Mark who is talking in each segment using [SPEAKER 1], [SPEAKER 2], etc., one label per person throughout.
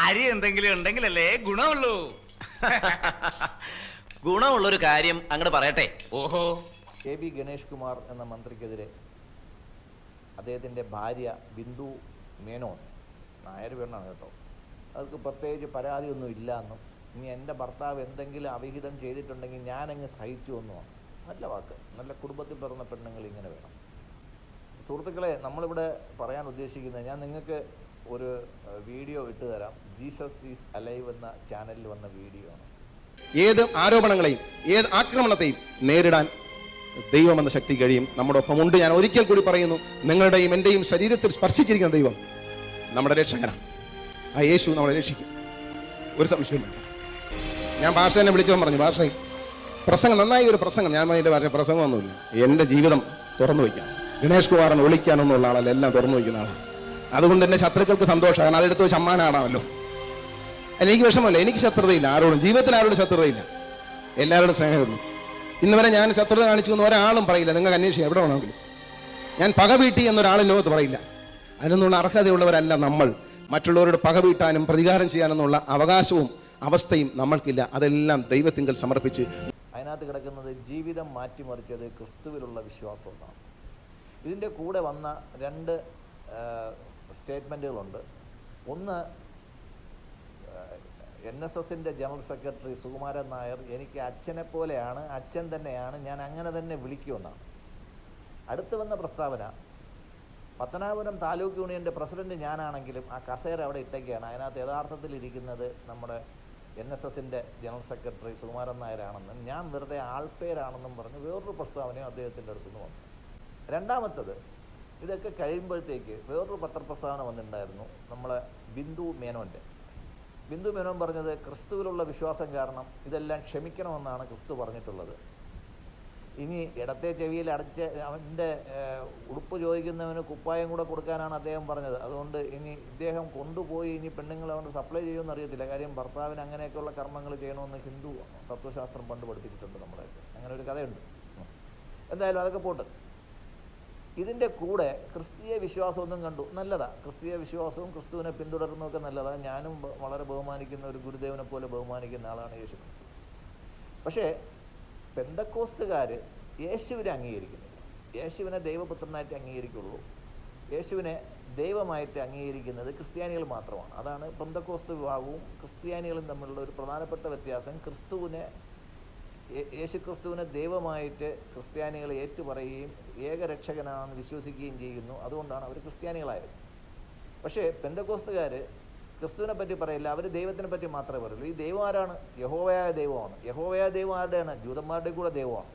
[SPEAKER 1] കാര്യം എന്തെങ്കിലും ഉണ്ടെങ്കിലല്ലേ ഗുണമുള്ളൂ.
[SPEAKER 2] ഗുണമുള്ളൊരു കാര്യം അങ്ങോട്ട് പറയട്ടെ.
[SPEAKER 1] ഓഹോ.
[SPEAKER 3] KB ഗണേഷ് കുമാർ എന്ന മന്ത്രിക്കെതിരെ അദ്ദേഹത്തിൻ്റെ ഭാര്യ ബിന്ദു മേനോൻ, നായർ പെണ്ണാണ് കേട്ടോ, അവർക്ക് പ്രത്യേകിച്ച് പരാതിയൊന്നും ഇല്ല എന്നും ഇനി എൻ്റെ ഭർത്താവ് എന്തെങ്കിലും അവിഹിതം ചെയ്തിട്ടുണ്ടെങ്കിൽ ഞാനങ്ങ് സഹിച്ചു എന്നുമാണ്. നല്ല വാക്ക്. നല്ല കുടുംബത്തിൽ പിറന്ന പെണ്ണുങ്ങൾ ഇങ്ങനെ വേണം. സുഹൃത്തുക്കളെ, നമ്മളിവിടെ പറയാൻ ഉദ്ദേശിക്കുന്നത്, ഞാൻ നിങ്ങൾക്ക് ഒരു വീഡിയോ ഇട്ട് തരാം. ജീസസ് ഈസ് അലൈവ് എന്ന ചാനലിൽ വന്ന വീഡിയോ ആണ്.
[SPEAKER 4] ഏത് ആരോപണങ്ങളെയും ഏത് ആക്രമണത്തെയും നേരിടാൻ ദൈവമെന്ന ശക്തി കഴിയും. നമ്മുടെ ഒപ്പമുണ്ട്. ഞാൻ ഒരിക്കൽ കൂടി പറയുന്നു, നിങ്ങളുടെയും എൻ്റെയും ശരീരത്തിൽ സ്പർശിച്ചിരിക്കുന്ന ദൈവം നമ്മുടെ രക്ഷകനാണ്. ആ യേശു നമ്മളെ രക്ഷിക്കും, ഒരു സംശയവും വേണ്ട. ഞാൻ ഭാഷേനെ വിളിച്ചവൻ പറഞ്ഞു, ഭാഷ പ്രസംഗം നന്നായി, ഒരു പ്രസംഗം. ഞാൻ അതിൻ്റെ ഭാഷ പ്രസംഗമൊന്നുമില്ല, എൻ്റെ ജീവിതം തുറന്നു വയ്ക്കാം. ഗണേഷ് കുമാറിനെ ഒളിക്കാനൊന്നുള്ള ആളല്ല, എല്ലാം തുറന്നു വയ്ക്കുന്ന ആളാണ്. അതുകൊണ്ട് എൻ്റെ ശത്രുക്കൾക്ക് സന്തോഷമാണ്. അതെടുത്ത് വെച്ച് അമ്മാനാടാമല്ലോ. എനിക്ക് വിഷമമില്ല, എനിക്ക് ശത്രുതയില്ല ആരോടും. ജീവിതത്തിൽ ആരോടും ശത്രുതയില്ല, എല്ലാവരോടും സ്നേഹമുള്ളൂ. ഇന്ന് വരെ ഞാൻ ശത്രുത കാണിച്ചു എന്ന് ഒരാളും പറയില്ല. നിങ്ങൾക്ക് അന്വേഷിക്കാം എവിടെ വേണമെങ്കിലും. ഞാൻ പക വീട്ടി എന്നൊരാളും ലോകത്ത് പറയില്ല. അതിനൊന്നുള്ള അർഹതയുള്ളവരല്ല നമ്മൾ. മറ്റുള്ളവരോട് പക വീട്ടാനും പ്രതികാരം ചെയ്യാനെന്നുള്ള അവകാശവും അവസ്ഥയും നമ്മൾക്കില്ല. അതെല്ലാം ദൈവത്തിങ്കൽ സമർപ്പിച്ച്.
[SPEAKER 3] അതിനകത്ത് കിടക്കുന്നത് ജീവിതം മാറ്റിമറിച്ചത് ക്രിസ്തുവിലുള്ള വിശ്വാസം എന്നാണ്. ഇതിൻ്റെ കൂടെ വന്ന രണ്ട് സ്റ്റേറ്റ്മെൻറ്റുകളുണ്ട്. ഒന്ന്, NSSൻ്റെ ജനറൽ സെക്രട്ടറി സുകുമാരൻ നായർ എനിക്ക് അച്ഛനെ പോലെയാണ്, അച്ഛൻ തന്നെയാണ്, ഞാൻ അങ്ങനെ തന്നെ വിളിക്കുമെന്നാണ്. അടുത്ത് വന്ന പ്രസ്താവന, പത്തനാപുരം താലൂക്ക് യൂണിയൻ്റെ പ്രസിഡന്റ് ഞാനാണെങ്കിലും ആ കസേര അവിടെ ഇട്ടേക്കാണ്, അതിനകത്ത് യഥാർത്ഥത്തിൽ ഇരിക്കുന്നത് നമ്മുടെ NSSൻ്റെ ജനറൽ സെക്രട്ടറി സുകുമാരൻ നായരാണെന്നും ഞാൻ വെറുതെ ആൾപ്പേരാണെന്നും പറഞ്ഞ് വേറൊരു പ്രസ്താവനയും അദ്ദേഹത്തിൻ്റെ അടുത്തുനിന്ന് വന്നു. രണ്ടാമത്തത്, ഇതൊക്കെ കഴിയുമ്പോഴത്തേക്ക് വേറൊരു പത്രപ്രസ്താവന വന്നിട്ടുണ്ടായിരുന്നു നമ്മളെ ബിന്ദു മേനോൻ്റെ. ബിന്ദു മേനോൻ പറഞ്ഞത്, ക്രിസ്തുവിലുള്ള വിശ്വാസം കാരണം ഇതെല്ലാം ക്ഷമിക്കണമെന്നാണ് ക്രിസ്തു പറഞ്ഞിട്ടുള്ളത്. ഇനി ഇടത്തെ ചെവിയിൽ അടച്ച് അവൻ്റെ ഉടുപ്പ് ചോദിക്കുന്നവന് കുപ്പായം കൂടെ കൊടുക്കാനാണ് അദ്ദേഹം പറഞ്ഞത്. അതുകൊണ്ട് ഇനി ഇദ്ദേഹം കൊണ്ടുപോയി ഇനി പെണ്ണുങ്ങളെ കൊണ്ട് സപ്ലൈ ചെയ്യുമെന്ന് അറിയത്തില്ല. കാര്യം ഭർത്താവിന് അങ്ങനെയൊക്കെയുള്ള കർമ്മങ്ങൾ ചെയ്യണമെന്ന് ഹിന്ദു തത്വശാസ്ത്രം പണ്ട് പഠിപ്പിച്ചിട്ടുണ്ട് നമ്മളെ. അങ്ങനെ ഒരു കഥയുണ്ട്. എന്തായാലും അതൊക്കെ പോട്ട്. ഇതിൻ്റെ കൂടെ ക്രിസ്തീയ വിശ്വാസമൊന്നും കണ്ടു, നല്ലതാണ്. ക്രിസ്തീയ വിശ്വാസവും ക്രിസ്തുവിനെ പിന്തുടരുന്നതൊക്കെ നല്ലതാണ്. ഞാനും വളരെ ബഹുമാനിക്കുന്ന ഒരു ഗുരുദേവനെ പോലെ ബഹുമാനിക്കുന്ന ആളാണ് യേശു ക്രിസ്തു. പക്ഷേ പെന്തക്കോസ്തുകാർ യേശുവിനെ അംഗീകരിക്കുന്നില്ല. യേശുവിനെ ദൈവപുത്രനായിട്ട് അംഗീകരിക്കുള്ളൂ. യേശുവിനെ ദൈവമായിട്ട് അംഗീകരിക്കുന്നത് ക്രിസ്ത്യാനികൾ മാത്രമാണ്. അതാണ് പെന്തക്കോസ്തു വിഭാഗവും ക്രിസ്ത്യാനികളും തമ്മിലുള്ള ഒരു പ്രധാനപ്പെട്ട വ്യത്യാസം. യേശുക്രിസ്തുവിനെ ദൈവമായിട്ട് ക്രിസ്ത്യാനികൾ ഏറ്റുപറയുകയും ഏകരക്ഷകനാണെന്ന് വിശ്വസിക്കുകയും ചെയ്യുന്നു. അതുകൊണ്ടാണ് അവർ ക്രിസ്ത്യാനികളായത്. പക്ഷേ പെന്തക്കോസ്തുകാർ ക്രിസ്തുവിനെ പറ്റി പറയില്ല, അവർ ദൈവത്തിനെ പറ്റി മാത്രമേ പറയുള്ളൂ. ഈ ദൈവം ആരാണ്? യഹോവയായ ദൈവമാണ്. യഹോവയായ ദൈവം ആരുടെയാണ്? ജൂതന്മാരുടെ കൂടെ ദൈവമാണ്.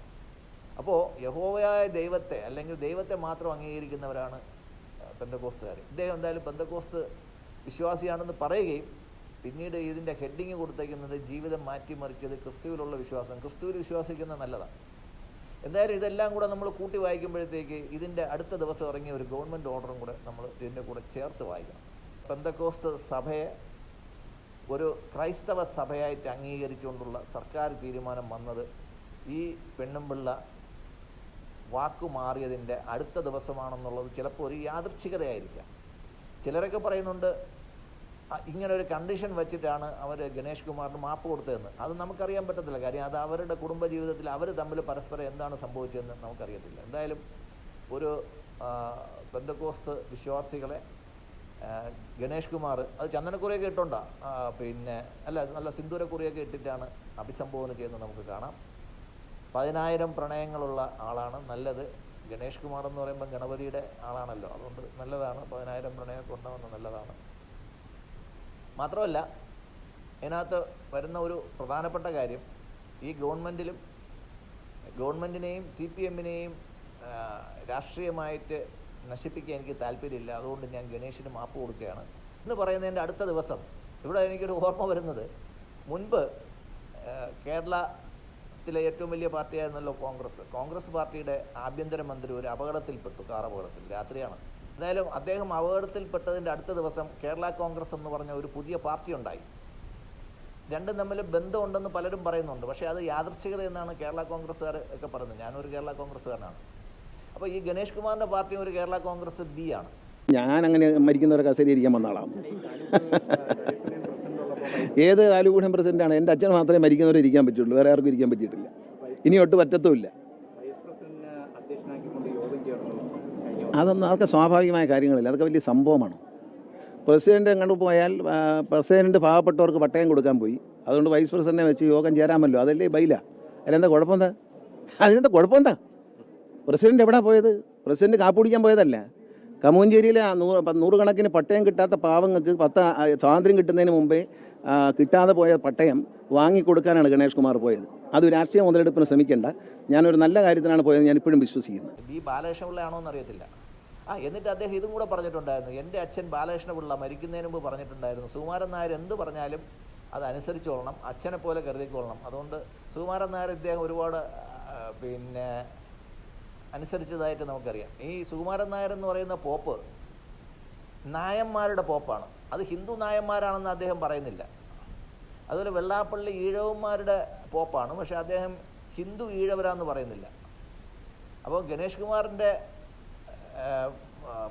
[SPEAKER 3] അപ്പോൾ യഹോവയായ ദൈവത്തെ അല്ലെങ്കിൽ ദൈവത്തെ മാത്രം അംഗീകരിക്കുന്നവരാണ് പെന്തക്കോസ്തുകാർ. ഇദ്ദേഹം എന്തായാലും പെന്തക്കോസ്ത് വിശ്വാസിയാണെന്ന് പറയുകയും പിന്നീട് ഇതിൻ്റെ ഹെഡിങ് കൊടുത്തേക്കുന്നത് ജീവിതം മാറ്റിമറിച്ചത് ക്രിസ്തുവിലുള്ള വിശ്വാസം. ക്രിസ്തുവിൽ വിശ്വസിക്കുന്നത് നല്ലതാണ്. എന്തായാലും ഇതെല്ലാം കൂടെ നമ്മൾ കൂട്ടി വായിക്കുമ്പോഴത്തേക്ക് ഇതിൻ്റെ അടുത്ത ദിവസം ഇറങ്ങിയ ഒരു ഗവൺമെൻറ് ഓർഡറും കൂടെ നമ്മൾ ഇതിൻ്റെ കൂടെ ചേർത്ത് വായിക്കണം. പെന്തക്കോസ്ത് സഭയെ ഒരു ക്രൈസ്തവ സഭയായിട്ട് അംഗീകരിച്ചുകൊണ്ടുള്ള സർക്കാർ തീരുമാനം വന്നത് ഈ പെണ്ണുമ്പിള്ള വാക്കുമാറിയതിൻ്റെ അടുത്ത ദിവസമാണെന്നുള്ളത് ചിലപ്പോൾ ഒരു യാദൃച്ഛികതയായിരിക്കാം. ചിലരൊക്കെ പറയുന്നുണ്ട് ഇങ്ങനൊരു കണ്ടീഷൻ വെച്ചിട്ടാണ് അവർ ഗണേഷ് കുമാറിന് മാപ്പ് കൊടുത്തതെന്ന്. അത് നമുക്കറിയാൻ പറ്റത്തില്ല. കാര്യം അത് അവരുടെ കുടുംബജീവിതത്തിൽ അവർ തമ്മിൽ പരസ്പരം എന്താണ് സംഭവിച്ചതെന്ന് നമുക്കറിയത്തില്ല. എന്തായാലും ഒരു പെന്തക്കോസ്ത് വിശ്വാസികളെ ഗണേഷ് കുമാർ അത് ചന്ദനക്കുറിയൊക്കെ ഇട്ടുണ്ടാ പിന്നെ നല്ല സിന്ദൂരക്കുറിയൊക്കെ ഇട്ടിട്ടാണ് അഭിസംബോധന ചെയ്യുന്നത് നമുക്ക് കാണാം. 10,000 പ്രണയങ്ങളുള്ള ആളാണ്. നല്ലത്. ഗണേഷ് കുമാർ എന്ന് പറയുമ്പോൾ ഗണപതിയുടെ ആളാണല്ലോ, അതുകൊണ്ട് നല്ലതാണ്. 10,000 പ്രണയമൊക്കെ ഉണ്ടാവുന്നത് നല്ലതാണ്. മാത്രമല്ല ഇതിനകത്ത് വരുന്ന ഒരു പ്രധാനപ്പെട്ട കാര്യം, ഈ ഗവൺമെൻറ്റിനെയും CPMനെയും രാഷ്ട്രീയമായിട്ട് നശിപ്പിക്കാൻ എനിക്ക് താല്പര്യമില്ല. അതുകൊണ്ട് ഞാൻ ഗണേഷിന് മാപ്പ് കൊടുക്കുകയാണ് എന്ന് പറയുന്നതിൻ്റെ അടുത്ത ദിവസം ഇവിടെ എനിക്കൊരു ഓർമ്മ വരുന്നത്, മുൻപ് കേരളത്തിലെ ഏറ്റവും വലിയ പാർട്ടിയായിരുന്നല്ലോ കോൺഗ്രസ് പാർട്ടിയുടെ ആഭ്യന്തരമന്ത്രി ഒരു അപകടത്തിൽപ്പെട്ടു, കാർ അപകടത്തിൽ, രാത്രിയാണ്. എന്തായാലും അദ്ദേഹം അപകടത്തിൽപ്പെട്ടതിൻ്റെ അടുത്ത ദിവസം കേരള കോൺഗ്രസ് എന്ന് പറഞ്ഞ ഒരു പുതിയ പാർട്ടി ഉണ്ടായി. രണ്ടും തമ്മിൽ ബന്ധമുണ്ടെന്ന് പലരും പറയുന്നുണ്ട്. പക്ഷേ അത് യാദൃച്ഛികത എന്നാണ് കേരള കോൺഗ്രസ്സുകാർ ഒക്കെ പറയുന്നത്. ഞാനൊരു കേരള കോൺഗ്രസ്സുകാരനാണ്. അപ്പോൾ ഈ ഗണേഷ് കുമാറിൻ്റെ പാർട്ടി ഒരു കേരള കോൺഗ്രസ് B ആണ്.
[SPEAKER 5] ഞാൻ അങ്ങനെ മരിക്കുന്നവരെ കസേരയിരിക്കാൻ വന്ന ആളാണ്. ഏത് താലൂക്ക് യൂണിയൻ പ്രസിഡന്റാണ്? എൻ്റെ അച്ഛൻ മാത്രമേ മരിക്കുന്നവരെ ഇരിക്കാൻ പറ്റുള്ളൂ, വേറെ ആർക്കും ഇരിക്കാൻ പറ്റിയിട്ടില്ല. ഇനി ഒട്ട് പറ്റത്തുമില്ല. അതൊക്കെ സ്വാഭാവികമായ കാര്യങ്ങളില്ല, അതൊക്കെ വലിയ സംഭവമാണ്. പ്രസിഡന്റ് എങ്ങോട്ട് പോയാൽ പ്രസിഡന്റ് പാവപ്പെട്ടവർക്ക് പട്ടയം കൊടുക്കാൻ പോയി, അതുകൊണ്ട് വൈസ് പ്രസിഡന്റിനെ വെച്ച് യോഗം ചേരാമല്ലോ, അതല്ലേ ബൈല. അതിലെന്താ കുഴപ്പമെന്താ? അതിനെന്താ കുഴപ്പമെന്താ? പ്രസിഡന്റ് എവിടെ പോയത്? പ്രസിഡന്റ് കാപ്പ് കുടിക്കാൻ പോയതല്ല. കമൂഞ്ചേരിയിലെ നൂറുകണക്കിന് പട്ടയം കിട്ടാത്ത പാവങ്ങൾക്ക് സ്വാതന്ത്ര്യം കിട്ടുന്നതിന് മുമ്പേ കിട്ടാതെ പോയ പട്ടയം വാങ്ങിക്കൊടുക്കാനാണ് ഗണേഷ് കുമാർ പോയത്. അത് രാഷ്ട്രീയ മുതലെടുപ്പിന് ശ്രമിക്കേണ്ട. ഞാനൊരു നല്ല കാര്യത്തിനാണ് പോയത്, ഞാൻ ഇപ്പോഴും വിശ്വസിക്കുന്നു.
[SPEAKER 3] ബി ബാലകൃഷ്ണപിള്ളയാണോ എന്നറിയത്തില്ല. എന്നിട്ട് അദ്ദേഹം ഇതും കൂടെ പറഞ്ഞിട്ടുണ്ടായിരുന്നു. എൻ്റെ അച്ഛൻ ബാലകൃഷ്ണപിള്ള മരിക്കുന്നതിന് മുമ്പ് പറഞ്ഞിട്ടുണ്ടായിരുന്നു, സുകുമാരൻ നായർ എന്ത് പറഞ്ഞാലും അത് അനുസരിച്ചോളണം, അച്ഛനെ പോലെ കരുതിക്കൊള്ളണം. അതുകൊണ്ട് സുകുമാരൻ നായർ ഇദ്ദേഹം ഒരുപാട് അനുസരിച്ചതായിട്ട് നമുക്കറിയാം. ഈ സുകുമാരൻ നായർ എന്ന് പറയുന്ന പോപ്പ് നായന്മാരുടെ പോപ്പാണ്. അത് ഹിന്ദു നായന്മാരാണെന്ന് അദ്ദേഹം പറയുന്നില്ല. അതുപോലെ വെള്ളാപ്പള്ളി ഈഴവന്മാരുടെ പോപ്പാണ്, പക്ഷേ അദ്ദേഹം ഹിന്ദു ഈഴവരാന്ന് പറയുന്നില്ല. അപ്പോൾ ഗണേഷ് കുമാറിൻ്റെ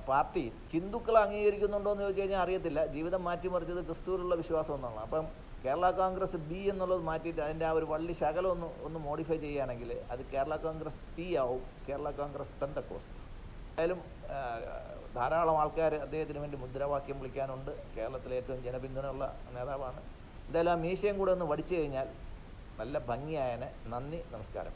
[SPEAKER 3] പാർട്ടി ഹിന്ദുക്കളെ അംഗീകരിക്കുന്നുണ്ടോ എന്ന് ചോദിച്ചു കഴിഞ്ഞാൽ അറിയത്തില്ല. ജീവിതം മാറ്റിമറിച്ചത് ക്രിസ്തുവിലുള്ള വിശ്വാസം എന്നാണ്. അപ്പം കേരള കോൺഗ്രസ് ബി എന്നുള്ളത് മാറ്റിയിട്ട് അതിൻ്റെ ആ ഒരു വള്ളി ശകലം ഒന്ന് മോഡിഫൈ ചെയ്യുകയാണെങ്കിൽ അത് കേരള കോൺഗ്രസ് പി ആവും, കേരള കോൺഗ്രസ് പെന്തക്കോസ്റ്റ്. എന്തായാലും ധാരാളം ആൾക്കാർ അദ്ദേഹത്തിന് വേണ്ടി മുദ്രാവാക്യം വിളിക്കാനുണ്ട്. കേരളത്തിലെ ഏറ്റവും ജനപിന്തുണയുള്ള നേതാവാണ്. എന്തായാലും ആ മീശയും കൂടെ ഒന്ന് വടിച്ചു കഴിഞ്ഞാൽ നല്ല ഭംഗിയായനെ. നന്ദി, നമസ്കാരം.